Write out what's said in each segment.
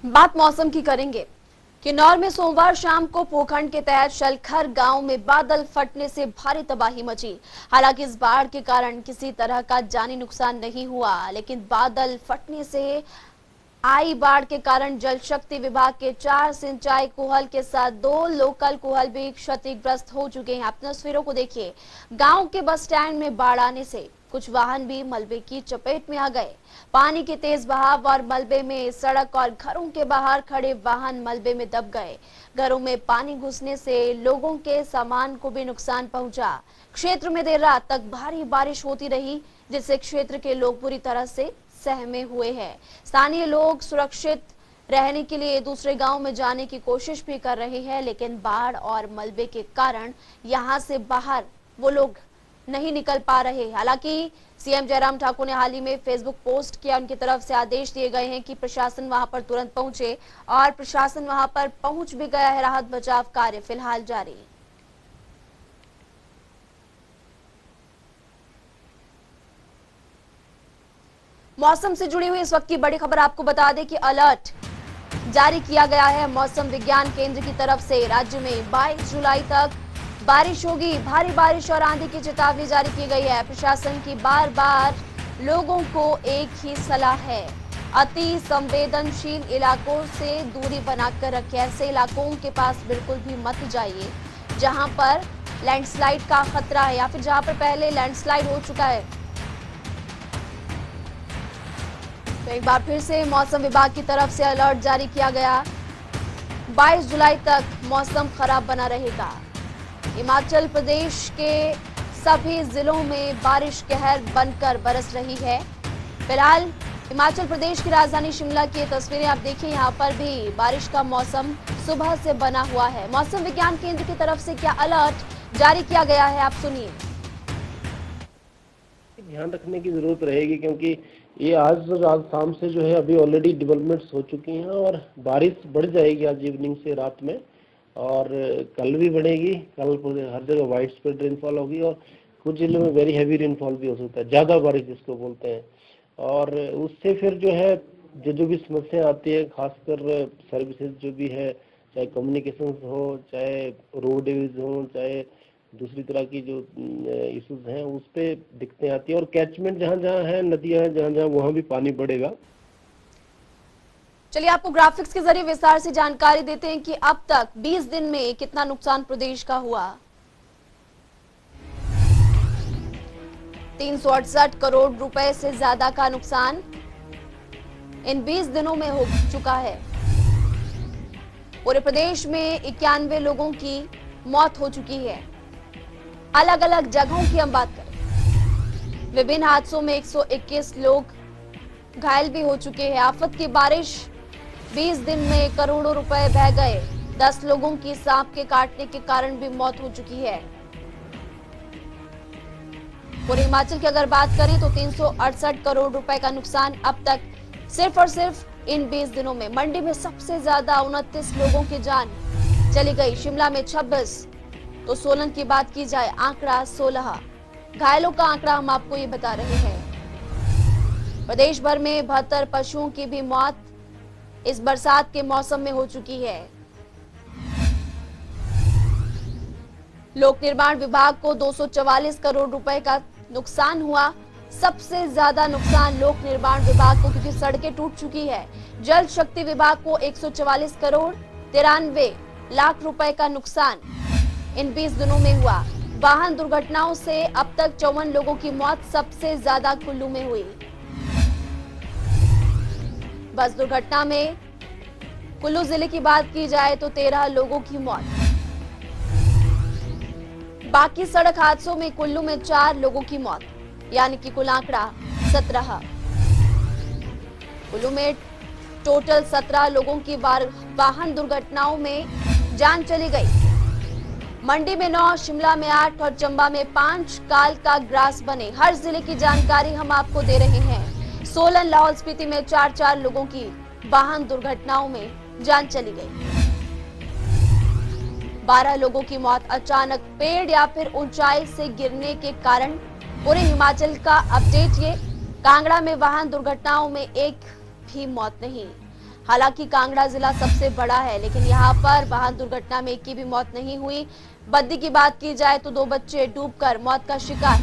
बात मौसम की करेंगे। किन्नौर में सोमवार शाम को पोखंड के तहत शलखर गांव में बादल फटने से भारी तबाही मची। हालांकि इस बाढ़ के कारण किसी तरह का जानी नुकसान नहीं हुआ, लेकिन बादल फटने से आई बाढ़ के कारण जल शक्ति विभाग के 4 सिंचाई कुहल के साथ 2 लोकल कुहल भी क्षतिग्रस्त हो चुके हैं। आप तस्वीरों को देखिए। गांव के बस स्टैंड में बाढ़ आने से कुछ वाहन भी मलबे की चपेट में आ गए। पानी के तेज बहाव और मलबे में सड़क और घरों के बाहर खड़े वाहन मलबे में दब गए। घरों में पानी घुसने से लोगों के सामान को भी नुकसान पहुंचा। क्षेत्र में देर रात तक भारी बारिश होती रही, जिससे क्षेत्र के लोग बुरी तरह से सहमे हुए हैं। स्थानीय लोग सुरक्षित रहने के लिए दूसरे गांव में जाने की कोशिश भी कर रहे हैं, लेकिन बाढ़ और मलबे के कारण यहां से बाहर वो लोग नहीं निकल पा रहे। हालांकि सीएम जयराम ठाकुर ने हाल ही में फेसबुक पोस्ट किया, उनकी तरफ से आदेश दिए गए हैं कि प्रशासन वहां पर तुरंत पहुंचे, और प्रशासन वहां पर पहुंच भी गया है। राहत बचाव कार्य फिलहाल जारी। मौसम से जुड़ी हुई इस वक्त की बड़ी खबर आपको बता दें कि अलर्ट जारी किया गया है मौसम विज्ञान केंद्र की तरफ से। राज्य में 22 जुलाई तक बारिश होगी। भारी बारिश और आंधी की चेतावनी जारी की गई है। प्रशासन की बार बार लोगों को एक ही सलाह है, अति संवेदनशील इलाकों से दूरी बनाकर रखें। ऐसे इलाकों के पास बिल्कुल भी मत जाइए जहां पर लैंडस्लाइड का खतरा है या फिर जहां पर पहले लैंडस्लाइड हो चुका है। तो एक बार फिर से मौसम विभाग की तरफ से अलर्ट जारी किया गया। 22 जुलाई तक मौसम खराब बना रहेगा। हिमाचल प्रदेश के सभी जिलों में बारिश कहर बनकर बरस रही है। फिलहाल हिमाचल प्रदेश की राजधानी शिमला की तस्वीरें आप देखिए। यहाँ पर भी बारिश का मौसम सुबह से बना हुआ है। मौसम विज्ञान केंद्र की तरफ से क्या अलर्ट जारी किया गया है, आप सुनिए। ध्यान रखने की जरूरत रहेगी, क्योंकि ये आज रात शाम से जो है अभी ऑलरेडी डेवलपमेंट्स हो चुकी हैं और बारिश बढ़ जाएगी आज इवनिंग से रात में, और कल भी बढ़ेगी। कल हर जगह वाइड स्प्रेड रेनफॉल होगी और कुछ जिलों में वेरी हैवी रेनफॉल भी हो सकता है, ज़्यादा बारिश जिसको बोलते हैं। और उससे फिर जो है जो भी समस्या आती है, खासकर सर्विसेज जो भी है, चाहे कम्युनिकेशन हो, चाहे रोड हो, चाहे दूसरी तरह की जो इश्यूज हैं, उस पे दिक्कतें आती है। और कैचमेंट जहाँ जहाँ है, नदियाँ हैं जहाँ जहाँ, वहाँ भी पानी बढ़ेगा। चलिए आपको ग्राफिक्स के जरिए विस्तार से जानकारी देते हैं कि अब तक 20 दिन में कितना नुकसान प्रदेश का हुआ। 368 करोड़ रुपए से ज्यादा का नुकसान इन 20 दिनों में हो चुका है। पूरे प्रदेश में 91 लोगों की मौत हो चुकी है। अलग अलग जगहों की हम बात करें, विभिन्न हादसों में 121 लोग घायल भी हो चुके हैं। आफत की बारिश 20 दिन में करोड़ों रुपए बह गए। 10 लोगों की सांप के काटने के कारण भी मौत हो चुकी है। पूरे हिमाचल की अगर बात करें तो 368 करोड़ रुपए का नुकसान अब तक सिर्फ और सिर्फ इन 20 दिनों में। मंडी में सबसे ज्यादा 29 लोगों की जान चली गई, शिमला में 26, तो सोलन की बात की जाए आंकड़ा 16। घायलों का आंकड़ा हम आपको ये बता रहे हैं। प्रदेश भर में 72 पशुओं की भी मौत इस बरसात के मौसम में हो चुकी है। लोक निर्माण विभाग को 244 करोड़ रुपए का नुकसान हुआ। सबसे ज्यादा नुकसान लोक निर्माण विभाग को, क्योंकि सड़कें टूट चुकी है। जल शक्ति विभाग को 144 करोड़ 93 लाख रुपए का नुकसान इन 20 दिनों में हुआ। वाहन दुर्घटनाओं से अब तक 54 लोगों की मौत सबसे ज्यादा कुल्लू में हुई। बस दुर्घटना में कुल्लू जिले की बात की जाए तो 13 लोगों की मौत। बाकी सड़क हादसों में कुल्लू में 4 लोगों की मौत, यानी कि कुल आंकड़ा 17। कुल्लू में टोटल 17 लोगों की वाहन दुर्घटनाओं में जान चली गई। मंडी में 9, शिमला में 8 और चंबा में 5 काल का ग्रास बने। हर जिले की जानकारी हम आपको दे रहे हैं। सोलन, लाहौल स्पीति में 4 लोगों की वाहन दुर्घटनाओं में जान चली गई। 12 लोगों की मौत अचानक पेड़ या फिर ऊंचाई से गिरने के कारण। पूरे हिमाचल का अपडेट ये। कांगड़ा में वाहन दुर्घटनाओं में एक भी मौत नहीं। हालांकि कांगड़ा जिला सबसे बड़ा है, लेकिन यहाँ पर वाहन दुर्घटना में एक की भी मौत नहीं हुई। बद्दी की बात की जाए तो 2 बच्चे डूबकर मौत का शिकार।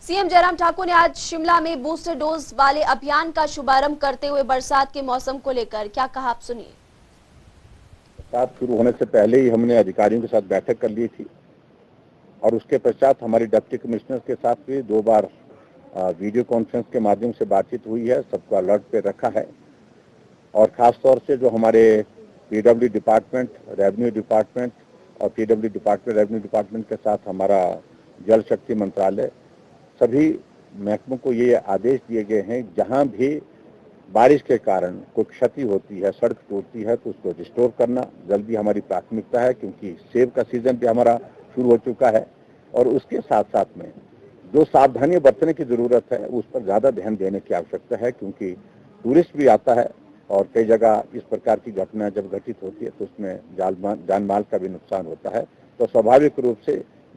सीएम जयराम ठाकुर ने आज शिमला में बूस्टर डोज वाले अभियान का शुभारंभ करते हुए बरसात के मौसम को लेकर क्या कहा, आप सुनिए। बरसात शुरू होने से पहले ही हमने अधिकारियों के साथ बैठक कर ली थी और उसके पश्चात हमारी डिप्टी कमिश्नर के साथ भी 2 बार वीडियो कॉन्फ्रेंस के माध्यम से बातचीत हुई है। सबको अलर्ट पे रखा है और खास तौर से जो हमारे पीडब्ल्यू डिपार्टमेंट, रेवेन्यू डिपार्टमेंट और पीडब्ल्यू डिपार्टमेंट, रेवेन्यू डिपार्टमेंट के साथ हमारा जल शक्ति मंत्रालय, सभी महकमों को ये आदेश दिए गए हैं जहां भी बारिश के कारण कोई क्षति होती है, सड़क टूटती है, तो उसको रिस्टोर करना जल्दी हमारी प्राथमिकता है, क्योंकि सेब का सीजन भी हमारा शुरू हो चुका है। और उसके साथ साथ में जो सावधानियां बरतने की जरूरत है उस पर ज्यादा ध्यान देने की आवश्यकता है, क्योंकि टूरिस्ट भी आता है और कई जगह इस प्रकार की घटना जब घटित होती है तो उसमें जान माल का भी नुकसान होता है। तो स्वाभाविक रूप से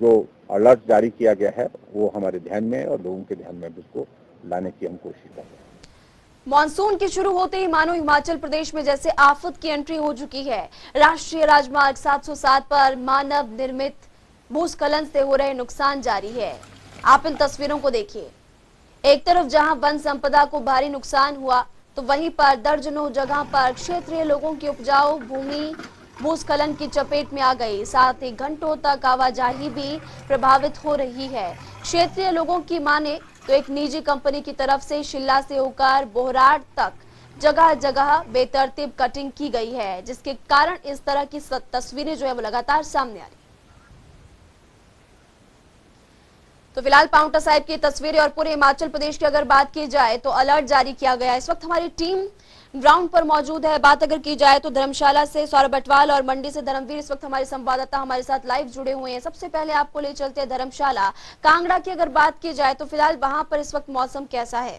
जो अलर्ट जारी किया गया है वो हमारे ध्यान में है और लोगों के ध्यान में भी उसको लाने की हम कोशिश कर रहे हैं। मॉनसून के शुरू होते ही मानो हिमाचल प्रदेश में जैसे आफत की एंट्री हो चुकी है। राष्ट्रीय राजमार्ग 707 पर मानव निर्मित भूस्खलन से हो रहे नुकसान जारी है। आप इन तस्वीरों को देखिए। एक तरफ जहां वन संपदा को भारी नुकसान हुआ, तो वहीं पर दर्जनों जगह पर क्षेत्रीय लोगों की उपजाऊ भूमि भूस्खलन की चपेट में आ गई। साथ ही घंटों तक आवाजाही भी प्रभावित हो रही है। क्षेत्रीय लोगों की माने तो एक निजी कंपनी की तरफ से शिल्ला से होकर बोहराट तक जगह जगह बेतरतीब कटिंग की गई है, जिसके कारण इस तरह की तस्वीरें जो है वो लगातार सामने आ रही। तो फिलहाल पांवटा साहिब की तस्वीरें और पूरे हिमाचल प्रदेश की अगर बात की जाए तो अलर्ट जारी किया गया है। इस वक्त हमारी टीम ग्राउंड पर मौजूद है। बात अगर की जाए तो धर्मशाला से सौरभ बटवाल और मंडी से धर्मवीर इस वक्त हमारे संवाददाता हमारे साथ लाइव जुड़े हुए हैं। सबसे पहले आपको ले चलते हैं धर्मशाला। कांगड़ा की अगर बात की जाए तो फिलहाल वहां पर इस वक्त मौसम कैसा है?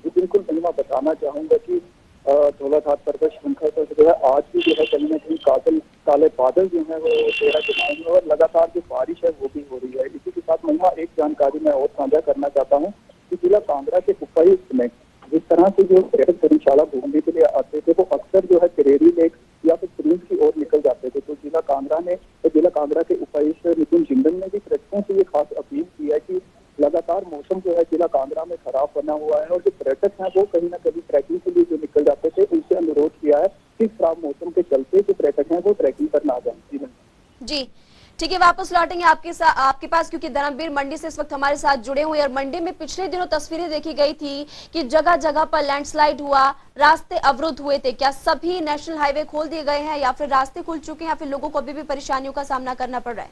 जी बिल्कुल, मैं बताना चाहूंगा कि धौलाधार पर्वत श्रृंखला पर जो है आज भी जो है कहीं ना कहीं काले बादल जो है वो तेरा के मायने और लगातार जो बारिश है वो भी हो रही है। इसी के साथ महिमा एक जानकारी मैं और साझा करना चाहता हूँ कि जिला कांगड़ा के उपायुक्त में जिस तरह से जो पर्यटक धर्मशाला घूमने के लिए आते थे वो अक्सर जो है करेरी लेक या फिर क्रूज की ओर निकल जाते थे। तो जिला कांगड़ा के उपायुक्त नितिन जिंदल ने भी पर्यटकों से ये खास अपील की है कि लगातार मौसम जो है जिला कांगड़ा में खराब बना हुआ है और जो पर्यटक हैं वो कहीं ना कहीं ट्रैकिंग के लिए जो निकल जाते थे उनसे अनुरोध किया है कि खराब मौसम के चलते जो पर्यटक हैं वो ट्रैकिंग पर ना जाएं। जी ठीक है, वापस लौटेंगे आपके पास, क्योंकि धर्मवीर मंडी से इस वक्त हमारे साथ जुड़े हुए हैं। और मंडी में पिछले दिनों तस्वीरें देखी गई थी कि जगह जगह पर लैंडस्लाइड हुआ, रास्ते अवरुद्ध हुए थे। क्या सभी नेशनल हाईवे खोल दिए गए हैं या फिर रास्ते खुल चुके हैं या फिर लोगों को अभी भी परेशानियों का सामना करना पड़ रहा है?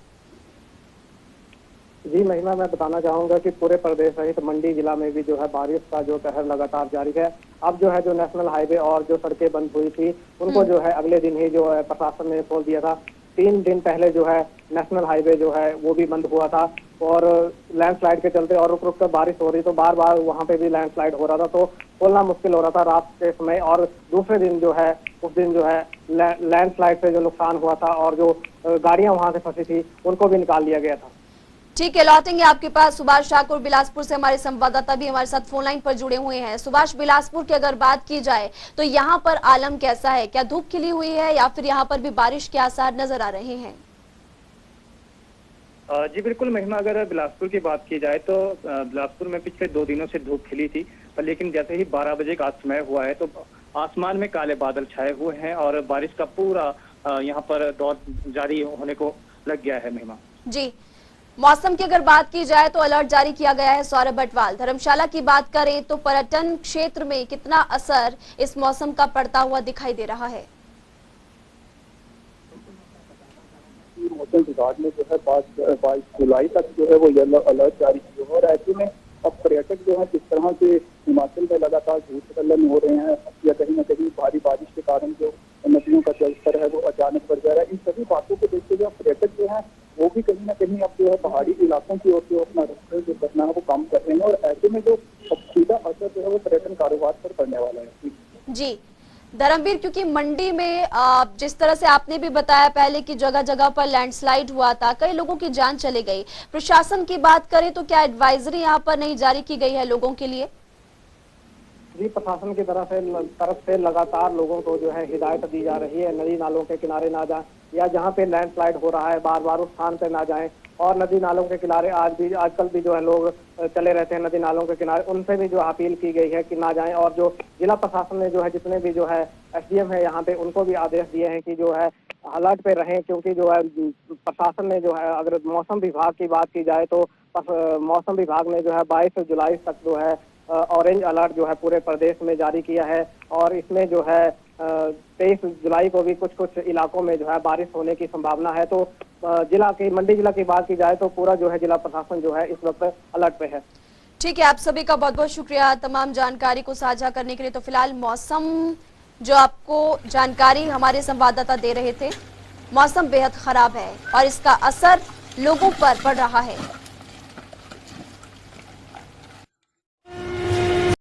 जी महिमा, मैं बताना चाहूंगा कि पूरे प्रदेश सहित मंडी जिला में भी जो है बारिश का जो कहर लगातार जारी है। अब जो है जो नेशनल हाईवे और जो सड़कें बंद हुई थी उनको जो है अगले दिन ही जो है प्रशासन ने खोल दिया था। 3 दिन पहले जो है नेशनल हाईवे जो है वो भी बंद हुआ था और लैंडस्लाइड के चलते और रुक रुक कर बारिश हो रही, तो बार बार वहाँ पे भी लैंडस्लाइड हो रहा था, तो खोलना मुश्किल हो रहा था रात के समय। और दूसरे दिन जो है उस दिन जो है लैंडस्लाइड से जो नुकसान हुआ था और जो गाड़ियां वहाँ से फंसी थी उनको भी निकाल लिया गया था। ठीक है, लौटेंगे आपके पास। सुभाष ठाकुर बिलासपुर से हमारे संवाददाता भी हमारे साथ फोन लाइन पर जुड़े हुए हैं। सुभाष, बिलासपुर की अगर बात की जाए तो यहाँ पर आलम कैसा है? क्या धूप खिली हुई है या फिर यहाँ पर भी बारिश के आसार नजर आ रहे हैं? जी बिल्कुल महिमा, अगर बिलासपुर की बात की जाए तो बिलासपुर में पिछले 2 दिनों से धूप खिली थी, लेकिन जैसे ही 12 बजे का समय हुआ है तो आसमान में काले बादल छाए हुए हैं और बारिश का पूरा यहाँ पर दौर जारी होने को लग गया है। महिमा जी, मौसम की अगर बात की जाए तो अलर्ट जारी किया गया है। सौरभ बटवाल, धर्मशाला की बात करें तो पर्यटन क्षेत्र में कितना असर इस मौसम का पड़ता हुआ दिखाई दे रहा है? मौसम विभाग ने जो है 22 जुलाई तक जो है वो येलो अलर्ट जारी किया और ऐसे में अब पर्यटक जो है जिस तरह से हिमाचल में लगातार भूस्खलन हो रहे हैं या कहीं ना कहीं भारी बारिश के कारण जो नदियों का जलस्तर है वो अचानक बढ़ जा रहा है, इन सभी बातों को देखते हुए पर्यटक जो है वो भी कहीं ना कहीं अब जो है पहाड़ी इलाकों की ओर जो अपना रुख जो करना है वो कम कर रहे हैं और ऐसे में जो सीधा असर जो है वो पर्यटन कारोबार पर पड़ने वाला है। जी, धर्मवीर, क्योंकि मंडी में जिस तरह से आपने भी बताया पहले कि जगह जगह पर लैंडस्लाइड हुआ था, कई लोगों की जान चली गई। प्रशासन की बात करें तो क्या एडवाइजरी यहाँ पर नहीं जारी की गई है लोगों के लिए? जी, प्रशासन की तरफ से लगातार लोगों को जो है हिदायत दी जा रही है, नदी नालों के किनारे ना जाएं, या जहां पे लैंडस्लाइड हो रहा है बार बार उस स्थान पे ना जाएं। और नदी नालों के किनारे आजकल भी जो है लोग चले रहते हैं नदी नालों के किनारे, उनसे भी जो अपील की गई है कि ना जाएं। और जो जिला प्रशासन ने जो है जितने भी जो है एसडीएम है यहाँ पे, उनको भी आदेश दिए हैं कि जो है अलर्ट पे रहें, क्योंकि जो है प्रशासन ने जो है, अगर मौसम विभाग की बात की जाए तो मौसम विभाग ने जो है 22 जुलाई तक जो है ऑरेंज अलर्ट जो है पूरे प्रदेश में जारी किया है। और इसमें जो है 23 जुलाई को भी कुछ इलाकों में जो है बारिश होने की संभावना है। तो मंडी जिला की बात की जाए तो पूरा जो है जिला प्रशासन जो है इस वक्त अलर्ट पे है। ठीक है, आप सभी का बहुत बहुत शुक्रिया तमाम जानकारी को साझा करने के लिए। तो फिलहाल मौसम जो आपको जानकारी हमारे संवाददाता दे रहे थे, मौसम बेहद खराब है और इसका असर लोगों पर पड़ रहा है।